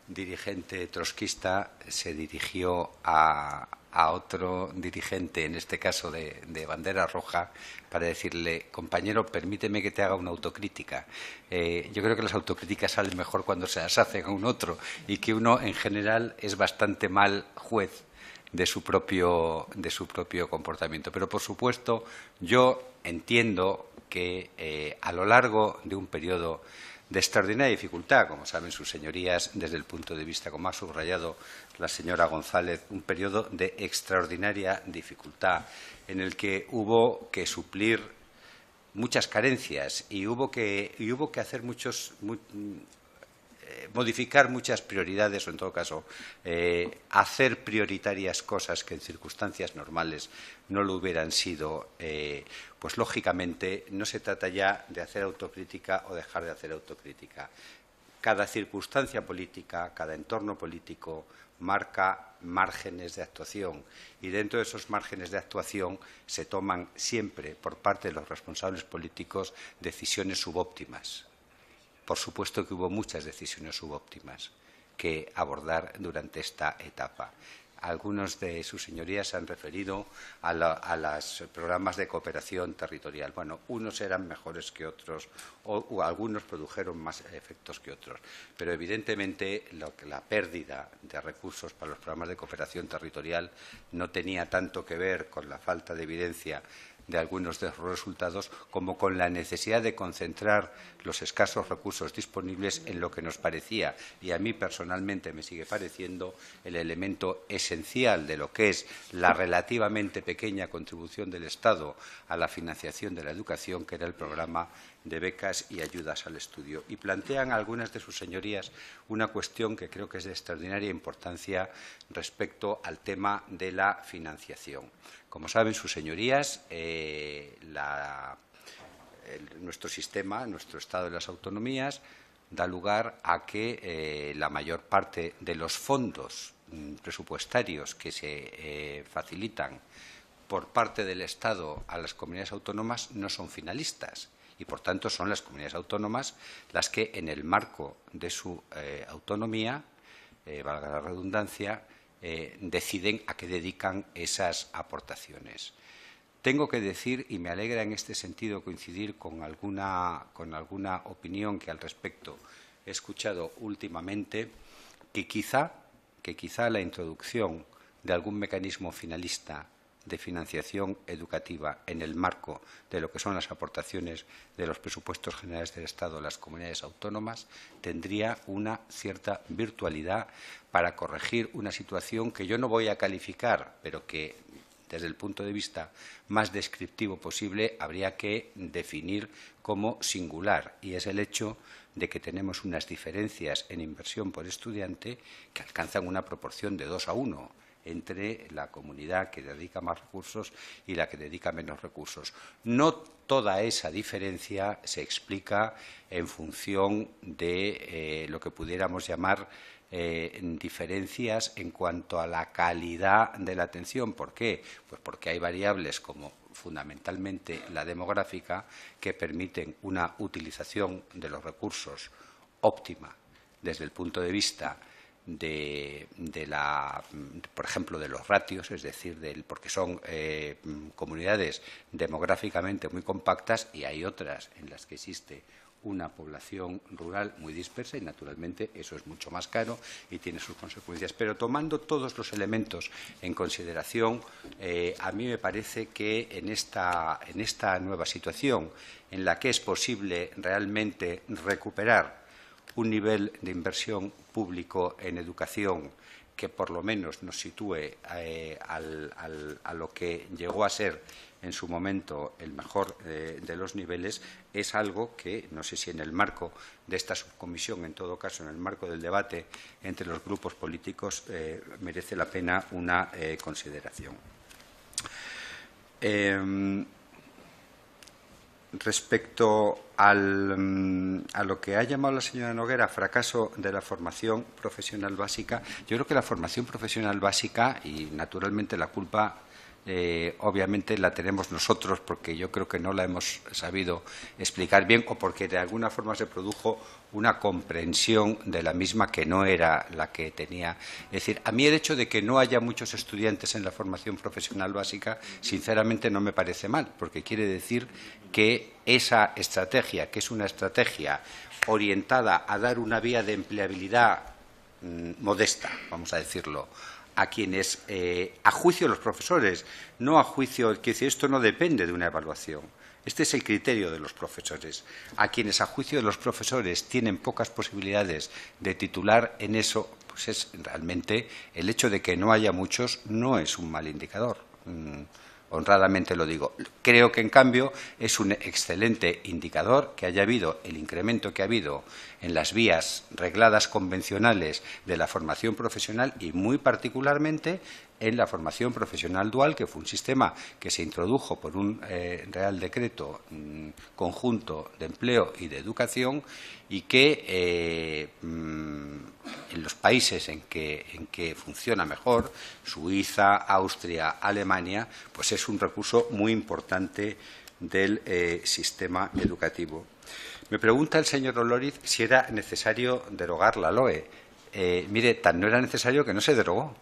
dirigente trotskista se dirigió a otro dirigente, en este caso de bandera roja, para decirle: compañero, permíteme que te haga una autocrítica. Yo creo que las autocríticas salen mejor cuando se las hacen a un otro, y que uno, en general, es bastante mal juez de su propio comportamiento. Pero, por supuesto, yo entiendo que a lo largo de un periodo de extraordinaria dificultad, como saben sus señorías, desde el punto de vista, como ha subrayado la señora González, un periodo de extraordinaria dificultad en el que hubo que suplir muchas carencias y hubo que hacer modificar muchas prioridades, o en todo caso hacer prioritarias cosas que en circunstancias normales no lo hubieran sido. Pues lógicamente no se trata ya de hacer autocrítica o dejar de hacer autocrítica. Cada circunstancia política, cada entorno político marca márgenes de actuación, y dentro de esos márgenes de actuación se toman siempre por parte de los responsables políticos decisiones subóptimas. Por supuesto que hubo muchas decisiones subóptimas que abordar durante esta etapa. Algunos de sus señorías se han referido a los programas de cooperación territorial. Bueno, unos eran mejores que otros, o algunos produjeron más efectos que otros. Pero, evidentemente, la pérdida de recursos para los programas de cooperación territorial no tenía tanto que ver con la falta de evidencia de algunos de los resultados, como con la necesidad de concentrar los escasos recursos disponibles en lo que nos parecía, y a mí personalmente me sigue pareciendo, el elemento esencial de lo que es la relativamente pequeña contribución del Estado a la financiación de la educación, que era el programa de becas y ayudas al estudio. Y plantean algunas de sus señorías una cuestión que creo que es de extraordinaria importancia respecto al tema de la financiación. Como saben sus señorías, nuestro sistema, nuestro Estado de las autonomías, da lugar a que la mayor parte de los fondos presupuestarios que se facilitan por parte del Estado a las comunidades autónomas no son finalistas, y, por tanto, son las comunidades autónomas las que, en el marco de su autonomía, valga la redundancia, deciden a qué dedican esas aportaciones. Tengo que decir, y me alegra en este sentido coincidir con alguna opinión que al respecto he escuchado últimamente, que quizá la introducción de algún mecanismo finalista de financiación educativa en el marco de lo que son las aportaciones de los presupuestos generales del Estado a las comunidades autónomas tendría una cierta virtualidad para corregir una situación que yo no voy a calificar, pero que, desde el punto de vista más descriptivo posible, habría que definir como singular, y es el hecho de que tenemos unas diferencias en inversión por estudiante que alcanzan una proporción de 2:1 entre la comunidad que dedica más recursos y la que dedica menos recursos. No toda esa diferencia se explica en función de lo que pudiéramos llamar diferencias en cuanto a la calidad de la atención. ¿Por qué? Pues porque hay variables como fundamentalmente la demográfica que permiten una utilización de los recursos óptima desde el punto de vista por ejemplo, de los ratios, es decir, porque son comunidades demográficamente muy compactas, y hay otras en las que existe una población rural muy dispersa, y naturalmente eso es mucho más caro y tiene sus consecuencias. Pero, tomando todos los elementos en consideración, a mí me parece que en esta nueva situación, en la que es posible realmente recuperar un nivel de inversión público en educación que por lo menos nos sitúe a lo que llegó a ser en su momento el mejor de los niveles, es algo que, no sé si en el marco de esta subcomisión, en todo caso en el marco del debate entre los grupos políticos, merece la pena una consideración. Respecto a lo que ha llamado la señora Noguera fracaso de la formación profesional básica, yo creo que la formación profesional básica, y naturalmente la culpa obviamente la tenemos nosotros, porque yo creo que no la hemos sabido explicar bien o porque de alguna forma se produjo una comprensión de la misma que no era la que tenía. Es decir, a mí el hecho de que no haya muchos estudiantes en la formación profesional básica, sinceramente no me parece mal, porque quiere decir que esa estrategia, que es una estrategia orientada a dar una vía de empleabilidad modesta, vamos a decirlo, a quienes, a juicio de los profesores, no a juicio, que esto no depende de una evaluación. Este es el criterio de los profesores. A quienes, a juicio de los profesores, tienen pocas posibilidades de titular en eso, pues es realmente el hecho de que no haya muchos no es un mal indicador. Honradamente lo digo. Creo que, en cambio, es un excelente indicador que haya habido el incremento que ha habido en las vías regladas convencionales de la formación profesional y, muy particularmente, en la formación profesional dual, que fue un sistema que se introdujo por un Real Decreto conjunto de empleo y de educación y que en los países en que funciona mejor, Suiza, Austria, Alemania, pues es un recurso muy importante del sistema educativo. Me pregunta el señor Olóriz si era necesario derogar la LOE. Mire, tan no era necesario que no se derogó.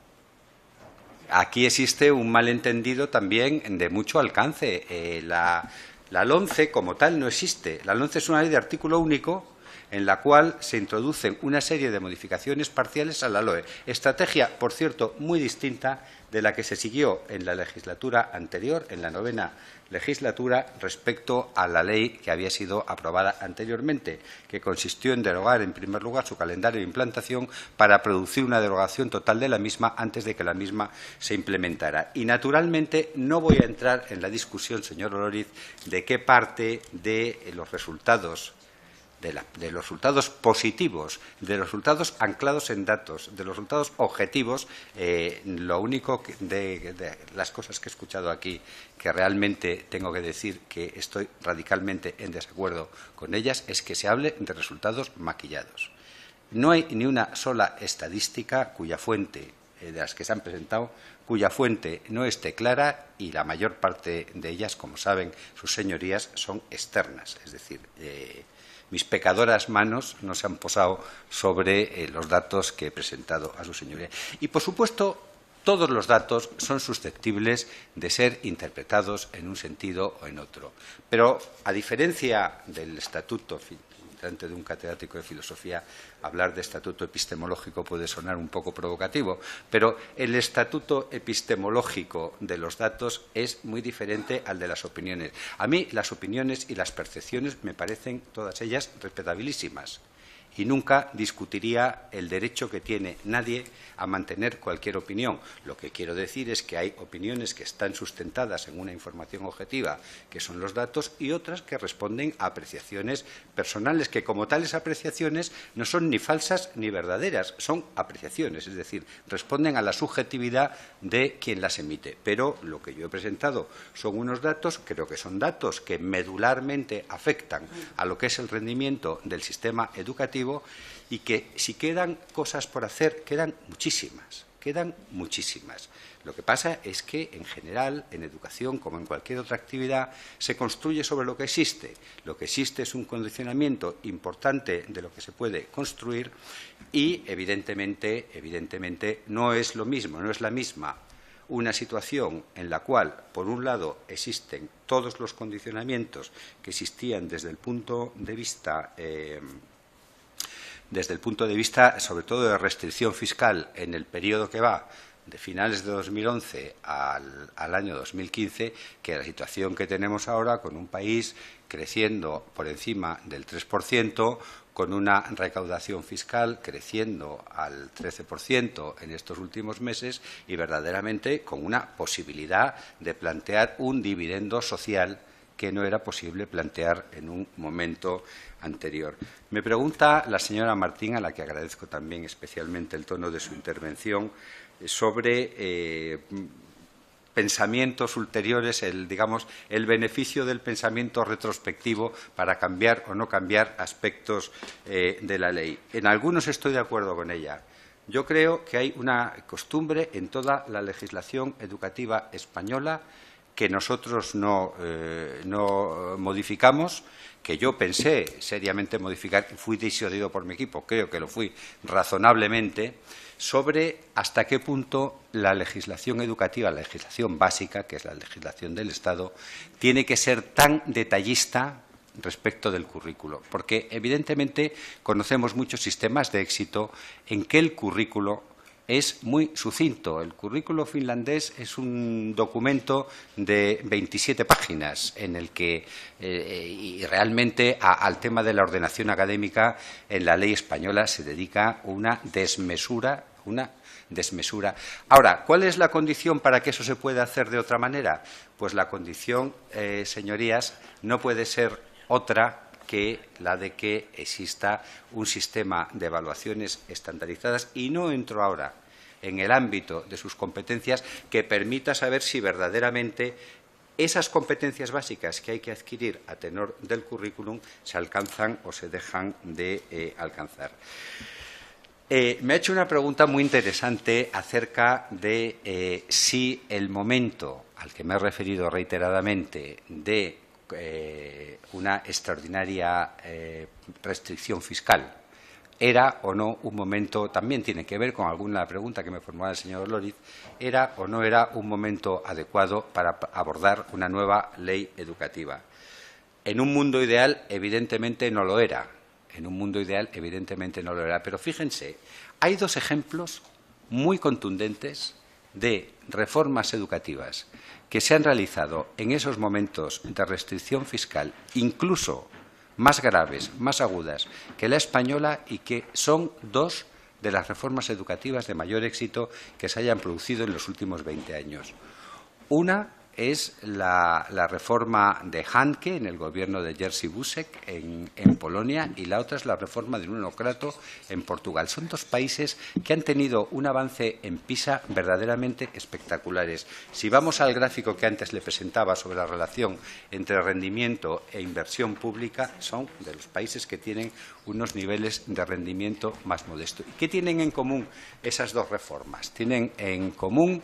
Aquí existe un malentendido también de mucho alcance. La LOMCE como tal no existe. La LOMCE es una ley de artículo único en la cual se introducen una serie de modificaciones parciales a la LOE. Estrategia, por cierto, muy distinta de la que se siguió en la legislatura anterior, en la 9ª legislatura, respecto a la ley que había sido aprobada anteriormente, que consistió en derogar, en primer lugar, su calendario de implantación para producir una derogación total de la misma antes de que la misma se implementara. Y, naturalmente, no voy a entrar en la discusión, señor Olóriz, de qué parte de los resultados de los resultados positivos, de los resultados anclados en datos, de los resultados objetivos, lo único de las cosas que he escuchado aquí que realmente tengo que decir que estoy radicalmente en desacuerdo con ellas es que se hable de resultados maquillados. No hay ni una sola estadística cuya fuente, de las que se han presentado, cuya fuente no esté clara, y la mayor parte de ellas, como saben sus señorías, son externas, es decir, mis pecadoras manos no se han posado sobre los datos que he presentado a su señoría. Y, por supuesto, todos los datos son susceptibles de ser interpretados en un sentido o en otro. Pero, a diferencia del estatuto, delante de un catedrático de filosofía, hablar de estatuto epistemológico puede sonar un poco provocativo, pero el estatuto epistemológico de los datos es muy diferente al de las opiniones. A mí las opiniones y las percepciones me parecen todas ellas respetabilísimas y nunca discutiría el derecho que tiene nadie a mantener cualquier opinión. Lo que quiero decir es que hay opiniones que están sustentadas en una información objetiva, que son los datos, y otras que responden a apreciaciones personales, que como tales apreciaciones no son ni falsas ni verdaderas, son apreciaciones, es decir, responden a la subjetividad de quien las emite. Pero lo que yo he presentado son unos datos, creo que son datos que medularmente afectan a lo que es el rendimiento del sistema educativo, y que, si quedan cosas por hacer, quedan muchísimas. Lo que pasa es que, en general, en educación, como en cualquier otra actividad, se construye sobre lo que existe. Lo que existe es un condicionamiento importante de lo que se puede construir y, evidentemente, no es lo mismo, no es la misma una situación en la cual, por un lado, existen todos los condicionamientos que existían desde el punto de vista sobre todo de restricción fiscal en el periodo que va de finales de 2011 al año 2015, que la situación que tenemos ahora, con un país creciendo por encima del 3%, con una recaudación fiscal creciendo al 13% en estos últimos meses y verdaderamente con una posibilidad de plantear un dividendo social que no era posible plantear en un momento anterior. Me pregunta la señora Martín, a la que agradezco también especialmente el tono de su intervención, sobre pensamientos ulteriores, el beneficio del pensamiento retrospectivo para cambiar o no cambiar aspectos de la ley. En algunos estoy de acuerdo con ella. Yo creo que hay una costumbre en toda la legislación educativa española que nosotros no modificamos, que yo pensé seriamente modificar, y fui disuadido por mi equipo, creo que lo fui razonablemente, sobre hasta qué punto la legislación educativa, la legislación básica, que es la legislación del Estado, tiene que ser tan detallista respecto del currículo. Porque, evidentemente, conocemos muchos sistemas de éxito en que el currículo es muy sucinto. El currículo finlandés es un documento de 27 páginas en el que, y realmente al tema de la ordenación académica en la ley española se dedica una desmesura. Ahora, ¿cuál es la condición para que eso se pueda hacer de otra manera? Pues la condición, señorías, no puede ser otra que la de que exista un sistema de evaluaciones estandarizadas, y no entro ahora en el ámbito de sus competencias, que permita saber si verdaderamente esas competencias básicas que hay que adquirir a tenor del currículum se alcanzan o se dejan de alcanzar. Me ha hecho una pregunta muy interesante acerca de si el momento al que me he referido reiteradamente de una extraordinaria restricción fiscal era o no un momento, también tiene que ver con alguna pregunta que me formulaba el señor Lóriz, era o no era un momento adecuado para abordar una nueva ley educativa. En un mundo ideal, evidentemente, no lo era. En un mundo ideal, evidentemente, no lo era. Pero fíjense, hay dos ejemplos muy contundentes de reformas educativas que se han realizado en esos momentos de restricción fiscal, incluso más graves, más agudas que la española, y que son dos de las reformas educativas de mayor éxito que se hayan producido en los últimos 20 años. Una es la reforma de Hanke en el gobierno de Jerzy Buzek en Polonia, y la otra es la reforma de Nuno Crato en Portugal. Son dos países que han tenido un avance en PISA verdaderamente espectaculares. Si vamos al gráfico que antes le presentaba sobre la relación entre rendimiento e inversión pública, son de los países que tienen unos niveles de rendimiento más modestos. ¿Qué tienen en común esas dos reformas? Tienen en común,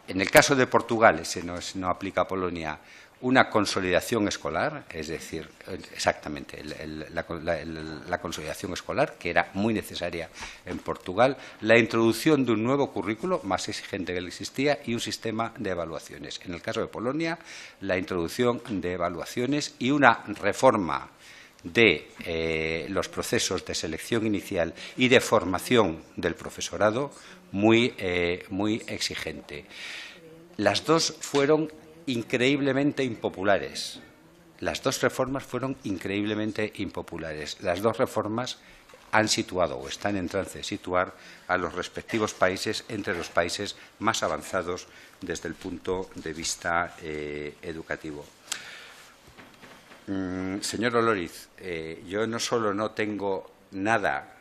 en el caso de Portugal, ese no aplica a Polonia, una consolidación escolar, es decir, exactamente, la consolidación escolar, que era muy necesaria en Portugal, la introducción de un nuevo currículo más exigente que el que existía y un sistema de evaluaciones. En el caso de Polonia, la introducción de evaluaciones y una reforma de los procesos de selección inicial y de formación del profesorado muy exigente. Las dos fueron increíblemente impopulares. Las dos reformas fueron increíblemente impopulares. Las dos reformas han situado o están en trance de situar a los respectivos países entre los países más avanzados desde el punto de vista educativo. Señor Oloriz, yo no solo no tengo nada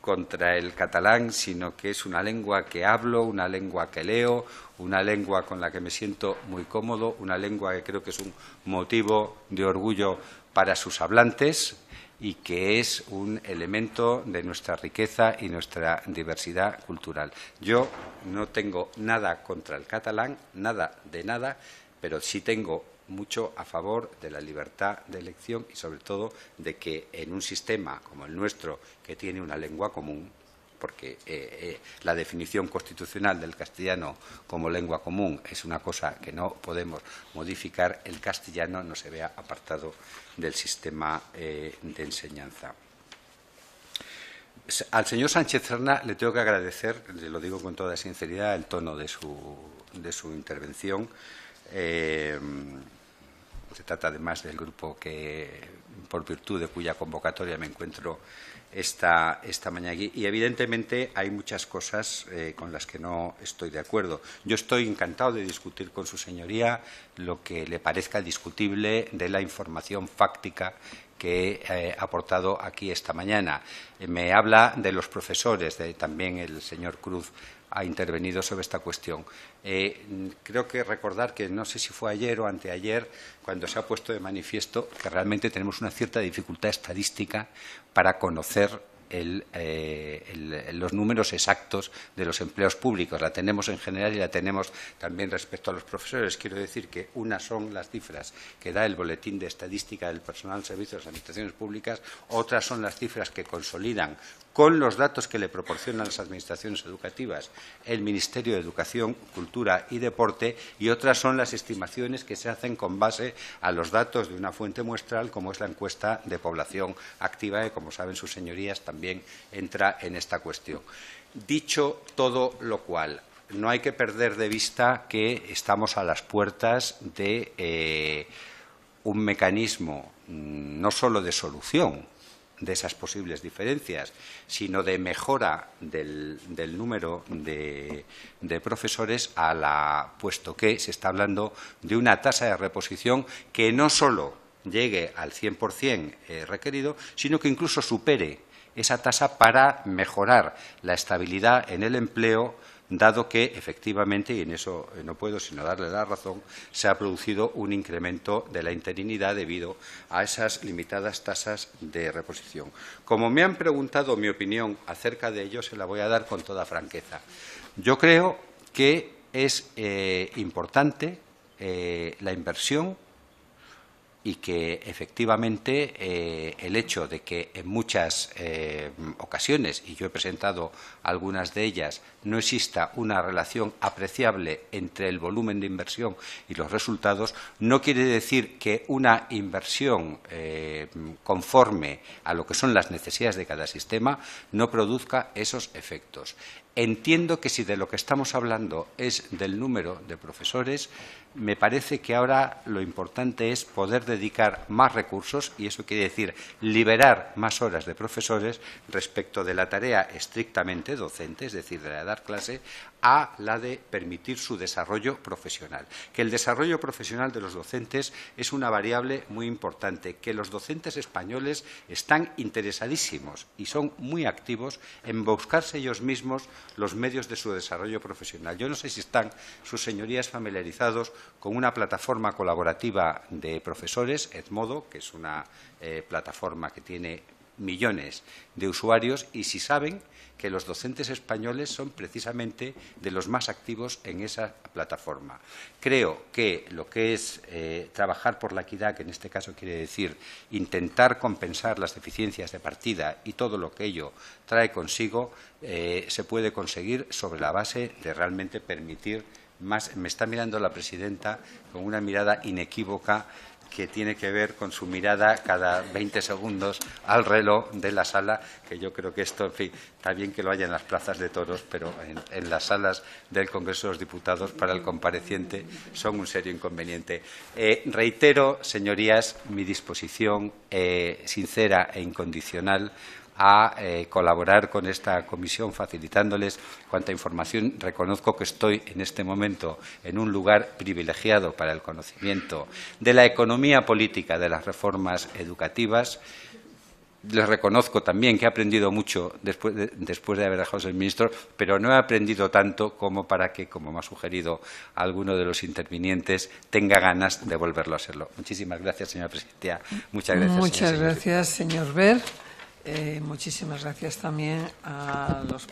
contra el catalán, sino que es una lengua que hablo, una lengua que leo, una lengua con la que me siento muy cómodo, una lengua que creo que es un motivo de orgullo para sus hablantes y que es un elemento de nuestra riqueza y nuestra diversidad cultural. Yo no tengo nada contra el catalán, nada de nada, pero sí tengo mucho a favor de la libertad de elección y, sobre todo, de que en un sistema como el nuestro, que tiene una lengua común, porque la definición constitucional del castellano como lengua común es una cosa que no podemos modificar, el castellano no se vea apartado del sistema de enseñanza. Al señor Sánchez Serna le tengo que agradecer, le lo digo con toda sinceridad, el tono de su intervención. Se trata además del grupo que, por virtud de cuya convocatoria me encuentro esta mañana aquí. Y evidentemente hay muchas cosas con las que no estoy de acuerdo. Yo estoy encantado de discutir con su señoría lo que le parezca discutible de la información fáctica que he aportado aquí esta mañana. Me habla de los profesores, también el señor Cruz ha intervenido sobre esta cuestión. Creo que recordar que no sé si fue ayer o anteayer cuando se ha puesto de manifiesto que realmente tenemos una cierta dificultad estadística para conocer los números exactos de los empleos públicos. La tenemos en general y la tenemos también respecto a los profesores. Quiero decir que unas son las cifras que da el Boletín de Estadística del Personal al Servicio de las Administraciones Públicas, otras son las cifras que consolidan con los datos que le proporcionan las administraciones educativas el Ministerio de Educación, Cultura y Deporte, y otras son las estimaciones que se hacen con base a los datos de una fuente muestral, como es la encuesta de población activa, que, como saben sus señorías, también entra en esta cuestión. Dicho todo lo cual, no hay que perder de vista que estamos a las puertas de un mecanismo no solo de solución de esas posibles diferencias, sino de mejora del número de profesores, puesto que se está hablando de una tasa de reposición que no solo llegue al 100% requerido, sino que incluso supere esa tasa para mejorar la estabilidad en el empleo, dado que, efectivamente, y en eso no puedo sino darle la razón, se ha producido un incremento de la interinidad debido a esas limitadas tasas de reposición. Como me han preguntado mi opinión acerca de ello, se la voy a dar con toda franqueza. Yo creo que es importante la inversión y que, efectivamente, el hecho de que en muchas ocasiones, y yo he presentado algunas de ellas, no exista una relación apreciable entre el volumen de inversión y los resultados, no quiere decir que una inversión conforme a lo que son las necesidades de cada sistema no produzca esos efectos. Entiendo que si de lo que estamos hablando es del número de profesores, me parece que ahora lo importante es poder dedicar más recursos, y eso quiere decir liberar más horas de profesores respecto de la tarea estrictamente docente, es decir, de la de dar clase, a la de permitir su desarrollo profesional. Que el desarrollo profesional de los docentes es una variable muy importante, que los docentes españoles están interesadísimos y son muy activos en buscarse ellos mismos los medios de su desarrollo profesional. Yo no sé si están sus señorías familiarizados con una plataforma colaborativa de profesores, Edmodo, que es una plataforma que tiene millones de usuarios, y si saben que los docentes españoles son precisamente de los más activos en esa plataforma. Creo que lo que es trabajar por la equidad, que en este caso quiere decir intentar compensar las deficiencias de partida y todo lo que ello trae consigo, se puede conseguir sobre la base de realmente permitir más. Me está mirando la presidenta con una mirada inequívoca que tiene que ver con su mirada cada 20 segundos al reloj de la sala, que yo creo que esto, en fin, está bien que lo haya en las plazas de toros, pero en las salas del Congreso de los Diputados para el compareciente son un serio inconveniente. Reitero, señorías, mi disposición sincera e incondicional a colaborar con esta comisión, facilitándoles cuanta información. Reconozco que estoy en este momento en un lugar privilegiado para el conocimiento de la economía política de las reformas educativas. Les reconozco también que he aprendido mucho después de haber dejado de ser ministro, pero no he aprendido tanto como para que, como me ha sugerido alguno de los intervinientes, tenga ganas de volverlo a serlo. Muchísimas gracias, señora presidenta. Muchas gracias. Muchas gracias, señor Ver. Muchísimas gracias también a los